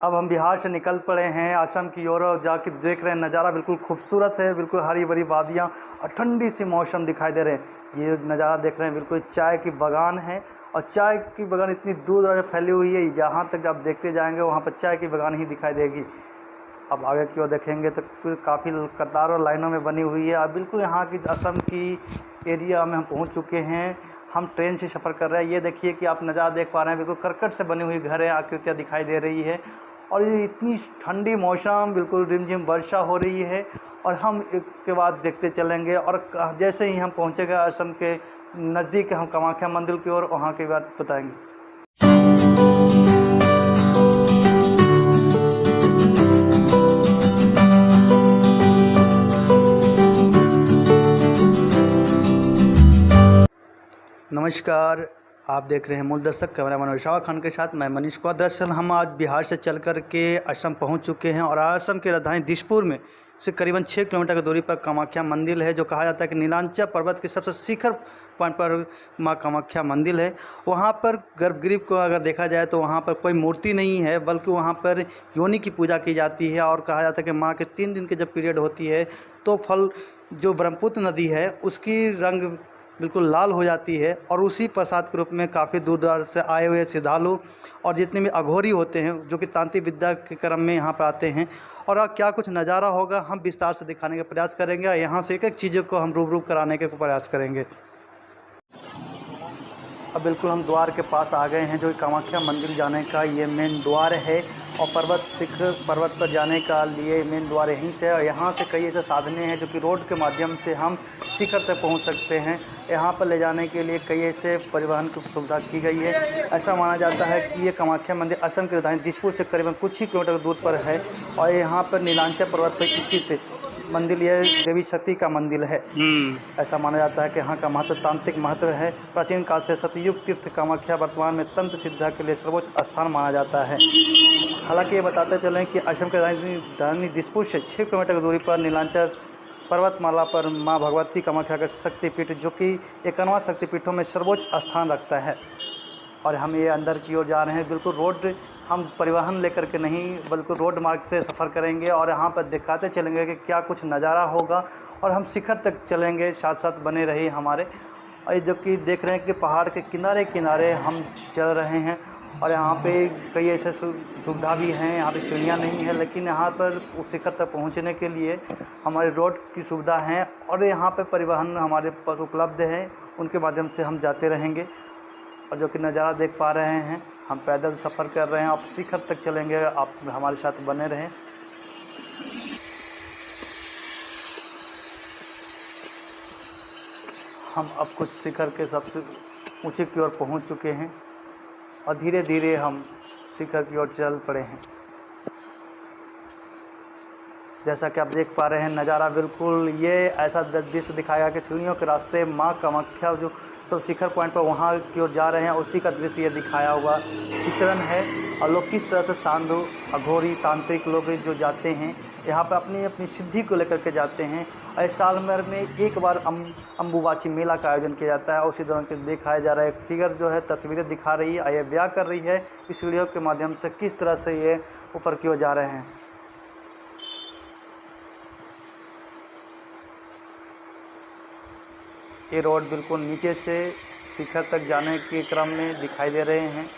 अब हम बिहार से निकल पड़े हैं असम की ओर और जाके देख रहे हैं नज़ारा बिल्कुल खूबसूरत है। बिल्कुल हरी भरी वादियाँ और ठंडी सी मौसम दिखाई दे रहे हैं। ये नज़ारा देख रहे हैं बिल्कुल चाय की बागान है और चाय की बागान इतनी दूर दराज फैली हुई है। जहाँ तक आप देखते जाएंगे वहाँ पर चाय की बागान ही दिखाई देगी। अब आगे की ओर देखेंगे तो काफ़ी कतार और लाइनों में बनी हुई है। अब बिल्कुल यहाँ की असम की एरिया में हम पहुँच चुके हैं। हम ट्रेन से सफ़र कर रहे हैं। ये देखिए कि आप नज़ारा देख पा रहे हैं, बिल्कुल करकट से बनी हुई घर है, आकृतियाँ दिखाई दे रही है और ये इतनी ठंडी मौसम, बिल्कुल रिमझिम वर्षा हो रही है। और हम एक के बाद देखते चलेंगे और जैसे ही हम पहुँचेंगे असम के नज़दीक हम कामाख्या मंदिर की ओर, वहाँ की बात बताएंगे। नमस्कार, आप देख रहे हैं मूल दस्तक, कैमरामैन विशाल खान के साथ मैं मनीष कुमार। दरअसल हम आज बिहार से चल कर के असम पहुंच चुके हैं और असम के राजधानी दिसपुर में से करीबन 6 किलोमीटर की दूरी पर कामाख्या मंदिर है, जो कहा जाता है कि नीलांचल पर्वत के सबसे शिखर पॉइंट पर माँ कामाख्या मंदिर है। वहाँ पर गर्भगृह को अगर देखा जाए तो वहाँ पर कोई मूर्ति नहीं है, बल्कि वहाँ पर योनि की पूजा की जाती है। और कहा जाता है कि माँ के 3 दिन की जब पीरियड होती है तो फल जो ब्रह्मपुत्र नदी है उसकी रंग बिल्कुल लाल हो जाती है और उसी प्रसाद के रूप में काफ़ी दूर दराज से आए हुए श्रद्धालु और जितने भी अघोरी होते हैं जो कि तांत्रिक विद्या के क्रम में यहाँ पर आते हैं। और क्या कुछ नज़ारा होगा हम विस्तार से दिखाने का प्रयास करेंगे और यहाँ से एक एक चीज़ों को हम रूबरू कराने के प्रयास करेंगे। अब बिल्कुल हम द्वार के पास आ गए हैं, जो कामाख्या मंदिर जाने का ये मेन द्वार है और पर्वत पर जाने का लिए मेन द्वार यहीं से है। और यहाँ से कई ऐसे साधने हैं जो कि रोड के माध्यम से हम शिखर तक पहुँच सकते हैं। यहाँ पर ले जाने के लिए कई ऐसे परिवहन की सुविधा की गई है। ऐसा माना जाता है कि ये कामाख्या मंदिर असम की राजधानी दिसपुर से करीबन कुछ ही किलोमीटर दूर पर है और यहाँ पर नीलांचल पर्वत पर स्थित मंदिर यह देवी शक्ति का मंदिर है। ऐसा माना जाता है कि यहाँ का महत्व तांत्रिक महत्व है। प्राचीन काल से सतयुग तीर्थ कामाख्या वर्तमान में तंत्र सिद्धा के लिए सर्वोच्च स्थान माना जाता है। हालांकि ये बताते चलें कि असम के राजधानी दिसपुर से 6 किलोमीटर की दूरी पर नीलांचल पर्वतमाला पर माँ भगवती कामाख्या का शक्तिपीठ, जो कि 51वां शक्तिपीठों में सर्वोच्च स्थान रखता है। और हम ये अंदर की ओर जा रहे हैं। बिल्कुल रोड हम परिवहन लेकर के नहीं बल्कि रोड मार्ग से सफ़र करेंगे और यहाँ पर दिखाते चलेंगे कि क्या कुछ नज़ारा होगा और हम शिखर तक चलेंगे। साथ साथ बने रही हमारे। और जो कि देख रहे हैं कि पहाड़ के किनारे किनारे हम चल रहे हैं और यहाँ पे कई ऐसे सुविधा भी हैं। यहाँ पे सीढ़ियाँ नहीं है, लेकिन यहाँ पर उस शिखर तक पहुँचने के लिए हमारे रोड की सुविधा है और यहाँ पे परिवहन हमारे पास उपलब्ध है, उनके माध्यम से हम जाते रहेंगे। और जो कि नज़ारा देख पा रहे हैं, हम पैदल सफ़र कर रहे हैं। आप शिखर तक चलेंगे, आप हमारे साथ बने रहें। हम अब कुछ शिखर के सबसे ऊंचे की ओर पहुंच चुके हैं और धीरे धीरे हम शिखर की ओर चल पड़े हैं। जैसा कि आप देख पा रहे हैं नज़ारा, बिल्कुल ये ऐसा दृश्य दिखाया कि सीढ़ियों के रास्ते माँ कामाख्या जो सब शिखर पॉइंट पर वहाँ की ओर जा रहे हैं, उसी का दृश्य ये दिखाया हुआ चित्रण है। और लोग किस तरह से साधु अघोरी तांत्रिक लोग जो जाते हैं यहाँ पर अपनी अपनी सिद्धि को लेकर के जाते हैं। और साल भर में एक बार अम्बुबाची मेला का आयोजन किया जाता है। उसी दौरान के दिखाया जा रहा है फिगर जो है तस्वीरें दिखा रही है, ये बयां कर रही है इस वीडियो के माध्यम से किस तरह से ये ऊपर की ओर जा रहे हैं। ये रोड बिल्कुल नीचे से शिखर तक जाने के क्रम में दिखाई दे रहे हैं।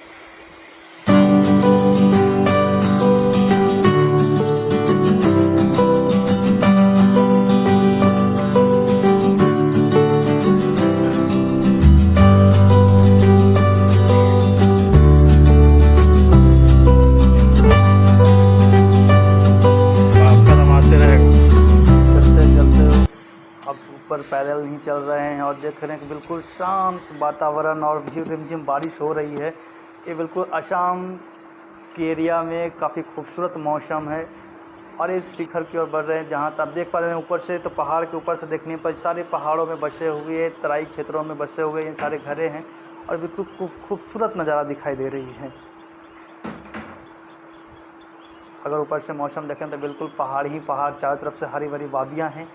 पैदल नहीं चल रहे हैं और देख रहे हैं कि बिल्कुल शांत वातावरण और रिमझिम बारिश हो रही है। ये बिल्कुल असम के एरिया में काफ़ी खूबसूरत मौसम है। और इस शिखर की ओर बढ़ रहे हैं, जहाँ तक आप देख पा रहे हैं ऊपर से, तो पहाड़ के ऊपर से देखने पर सारे पहाड़ों में बसे हुए, तराई क्षेत्रों में बसे हुए ये सारे घरे हैं और बिल्कुल खूबसूरत नज़ारा दिखाई दे रही है। अगर ऊपर से मौसम देखें तो बिल्कुल पहाड़ ही पहाड़, चारों तरफ से हरी भरी वादियाँ हैं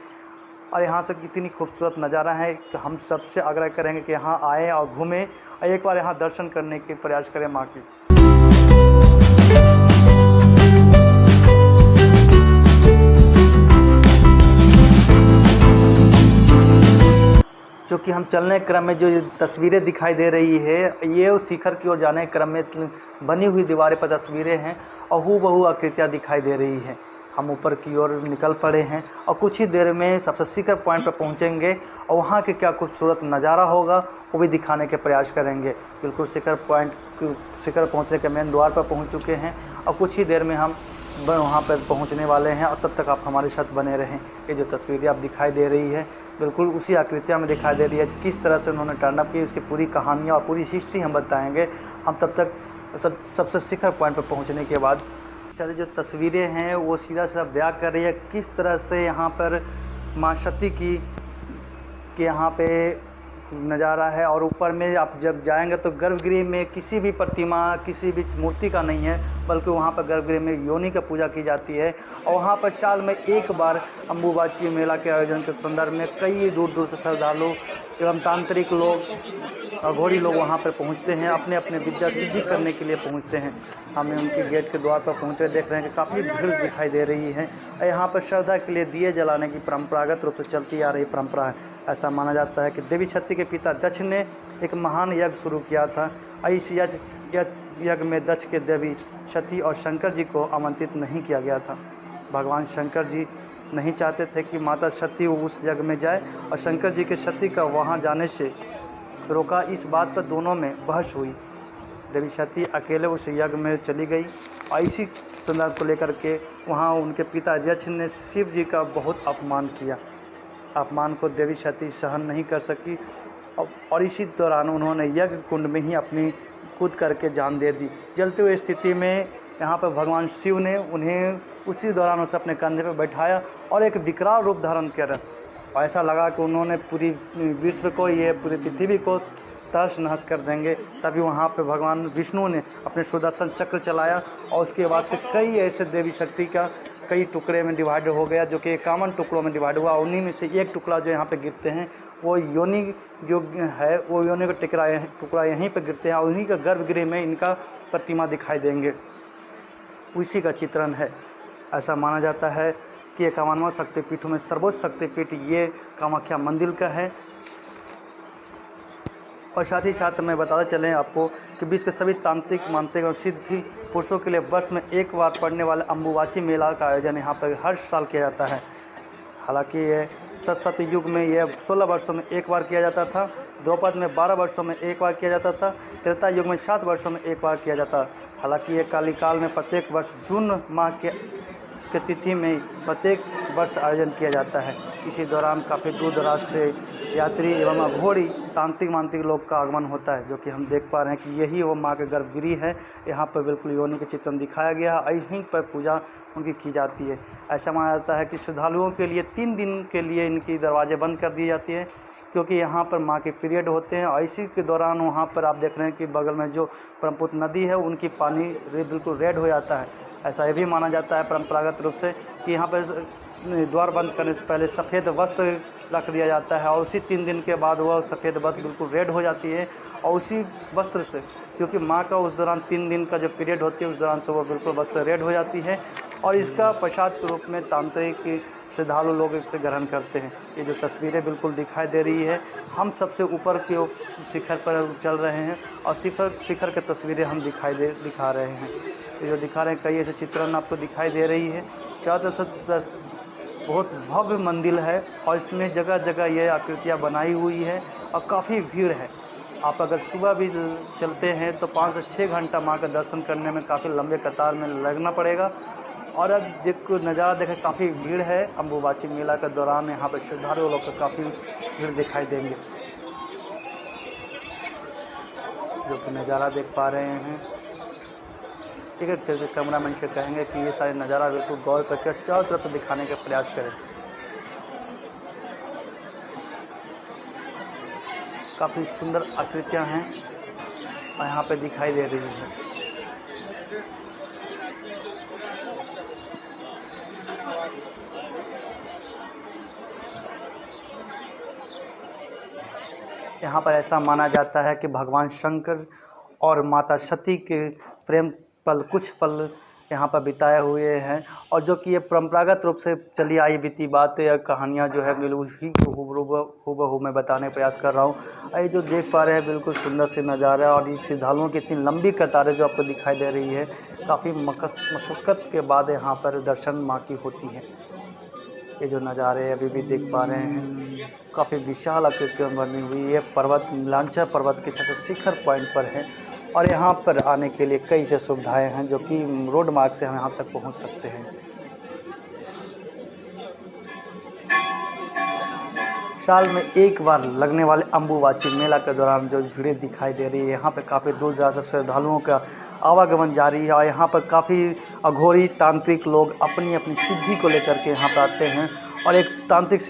और यहाँ से कितनी खूबसूरत नज़ारा है कि हम सबसे आग्रह करेंगे कि यहाँ आएँ और घूमें और एक बार यहाँ दर्शन करने के प्रयास करें माँ के। कि हम चलने क्रम में जो तस्वीरें दिखाई दे रही है, ये उस शिखर की ओर जाने क्रम में बनी हुई दीवारें पर तस्वीरें हैं और हूबहू आकृतियाँ दिखाई दे रही हैं। हम ऊपर की ओर निकल पड़े हैं और कुछ ही देर में सबसे शिखर पॉइंट पर पहुंचेंगे और वहाँ के क्या खूबसूरत नज़ारा होगा वो भी दिखाने के प्रयास करेंगे। बिल्कुल शिखर पहुँचने के मेन द्वार पर पहुँच चुके हैं और कुछ ही देर में हम वहाँ पर पहुँचने वाले हैं और तब तक आप हमारे साथ बने रहें। ये जो तस्वीरें आप दिखाई दे रही है बिल्कुल उसी आकृतियाँ में दिखाई दे रही है, किस तरह से उन्होंने टर्न अप की, उसकी पूरी कहानियाँ और पूरी हिस्ट्री हम बताएंगे हम तब तक सबसे शिखर पॉइंट पर पहुँचने के बाद। चलिए, जो तस्वीरें हैं वो सीधा सीधा बयां कर रही है किस तरह से यहाँ पर माँ सती की यहाँ पे नज़ारा है। और ऊपर में आप जब जाएंगे तो गर्भगृह में किसी भी प्रतिमा, किसी भी मूर्ति का नहीं है, बल्कि वहाँ पर गर्भगृह में योनि का पूजा की जाती है। और वहाँ पर साल में एक बार अम्बुबाची मेला के आयोजन के संदर्भ में कई दूर दूर से श्रद्धालु एवं तांत्रिक लोग, अघोरी लोग वहाँ पर पहुँचते हैं, अपने अपने विद्या सिद्धि करने के लिए पहुँचते हैं। हमें उनके गेट के द्वार पर पहुँचे देख रहे हैं कि काफ़ी भीड़ दिखाई दे रही है। यहाँ पर श्रद्धा के लिए दिए जलाने की परंपरागत रूप से चलती आ रही परंपरा है। ऐसा माना जाता है कि देवी शक्ति के पिता दक्ष ने एक महान यज्ञ शुरू किया था। इस यज्ञ में दक्ष के देवी सती और शंकर जी को आमंत्रित नहीं किया गया था। भगवान शंकर जी नहीं चाहते थे कि माता सती उस यज्ञ में जाए और शंकर जी के सती का वहां जाने से रोका। इस बात पर दोनों में बहस हुई। देवी सती अकेले उस यज्ञ में चली गई और इसी संदर्भ को लेकर के वहाँ उनके पिता यक्ष ने शिव जी का बहुत अपमान किया। अपमान को देवी सती सहन नहीं कर सकी और इसी दौरान उन्होंने यज्ञ कुंड में ही अपनी कूद करके जान दे दी। जलते हुए स्थिति में यहाँ पर भगवान शिव ने उन्हें उसी दौरान उसे अपने कंधे पर बैठाया और एक विकराल रूप धारण किया। और ऐसा लगा कि उन्होंने पूरी विश्व को, ये पूरी पृथ्वी को तहस नहस कर देंगे। तभी वहाँ पे भगवान विष्णु ने अपने सुदर्शन चक्र चलाया और उसके बाद से कई ऐसे देवी शक्ति का कई टुकड़े में डिवाइड हो गया, जो कि 51 टुकड़ों में डिवाइड हुआ। उन्हीं में से एक टुकड़ा जो यहाँ पे गिरते हैं वो योनि जो है, वो योनि का टुकड़ा यहीं पे गिरते हैं और उन्हीं के गर्भगृह में इनका प्रतिमा दिखाई देंगे। उसी का चित्रण है। ऐसा माना जाता है कि 51वां शक्तिपीठों में सर्वोच्च शक्तिपीठ ये कामाख्या मंदिर का है। और साथ ही साथ मैं बताते चलें आपको कि विश्व के सभी तांत्रिक, मांत्रिक और सिद्धि पुरुषों के लिए वर्ष में एक बार पड़ने वाले अम्बुबाची मेला का आयोजन यहाँ पर हर साल किया जाता है। हालांकि ये तत्सत्य युग में यह 16 वर्षों में एक बार किया जाता था, द्रौपद में 12 वर्षों में एक बार किया जाता था, त्रेता युग में 7 वर्षों में एक बार किया जाता। हालांकि ये कालिकाल में प्रत्येक वर्ष जून माह के तिथि में प्रत्येक वर्ष आयोजन किया जाता है। इसी दौरान काफ़ी दूर दराज से यात्री एवं अघोरी तांत्रिक मांत्रिक लोग का आगमन होता है, जो कि हम देख पा रहे हैं कि यही वो माँ के गर्भगृह है। यहाँ पर बिल्कुल योनि के चित्रण दिखाया गया है, यहीं पर पूजा उनकी की जाती है। ऐसा माना जाता है कि श्रद्धालुओं के लिए 3 दिन के लिए इनकी दरवाजे बंद कर दी जाती है, क्योंकि यहाँ पर माँ के पीरियड होते हैं। और इसी के दौरान वहाँ पर आप देख रहे हैं कि बगल में जो ब्रह्मपुत्र नदी है उनकी पानी बिल्कुल रेड हो जाता है। ऐसा ये भी माना जाता है परंपरागत रूप से कि यहाँ पर द्वार बंद करने से पहले सफ़ेद वस्त्र रख दिया जाता है और उसी 3 दिन के बाद वह सफ़ेद वस्त्र बिल्कुल रेड हो जाती है। और उसी वस्त्र से, क्योंकि माँ का उस दौरान 3 दिन का जो पीरियड होती है उस दौरान से वो बिल्कुल वस्त्र रेड हो जाती है और इसका प्रसाद के रूप में तांत्रिक श्रद्धालु लोग इसे ग्रहण करते हैं। ये जो तस्वीरें बिल्कुल दिखाई दे रही है, हम सबसे ऊपर के शिखर पर चल रहे हैं और शिखर की तस्वीरें हम दिखा रहे हैं। ये जो दिखा रहे हैं कई ऐसे चित्रण आपको दिखाई दे रही है। चारों तरफ से बहुत भव्य मंदिर है और इसमें जगह जगह ये आकृतियाँ बनाई हुई है और काफ़ी भीड़ है। आप अगर सुबह भी चलते हैं तो 5 से 6 घंटा माँ का दर्शन करने में काफ़ी लंबे कतार में लगना पड़ेगा। और अब देखो नज़ारा देखें, काफ़ी भीड़ है। अम्बुबाची मेला के दौरान यहाँ पर श्रद्धालु लोग का काफ़ी भीड़ दिखाई देंगे, जो कि नज़ारा देख पा रहे हैं। एक एक करके कैमरामैन से कहेंगे कि ये सारे नज़ारा बिल्कुल गौर करके चारों तरफ से दिखाने का प्रयास करें। काफ़ी सुंदर आकृतियाँ हैं और यहाँ पे दिखाई दे रही है। यहाँ पर ऐसा माना जाता है कि भगवान शंकर और माता सती के प्रेम पल कुछ पल यहाँ पर बिताए हुए हैं। और जो कि ये परंपरागत रूप से चली आई बीती बातें या कहानियाँ जो है बिल्कुल उसी को हूबहू मैं बताने का प्रयास कर रहा हूँ। ये जो देख पा रहे हैं बिल्कुल सुंदर से नज़ारा, और ये श्रद्धालुओं की इतनी लंबी कतारें जो आपको दिखाई दे रही है, काफ़ी मशक्क़त के बाद यहाँ पर दर्शन माँ की होती है। ये जो नज़ारे अभी भी देख पा रहे हैं, काफ़ी विशाल आकृति में बनी हुई है। पर्वत नीलांचल पर्वत के सबसे शिखर पॉइंट पर है, और यहाँ पर आने के लिए कई से सुविधाएं हैं जो कि रोड मार्ग से हम यहाँ तक पहुँच सकते हैं। साल में एक बार लगने वाले अम्बुबाची मेला के दौरान जो भीड़ दिखाई दे रही है, यहाँ पर काफ़ी दूर दराज से श्रद्धालुओं का आवागमन जारी है। और यहाँ पर काफ़ी अघोरी तांत्रिक लोग अपनी अपनी सिद्धि को लेकर के यहाँ पर आते हैं, और एक तांत्रिक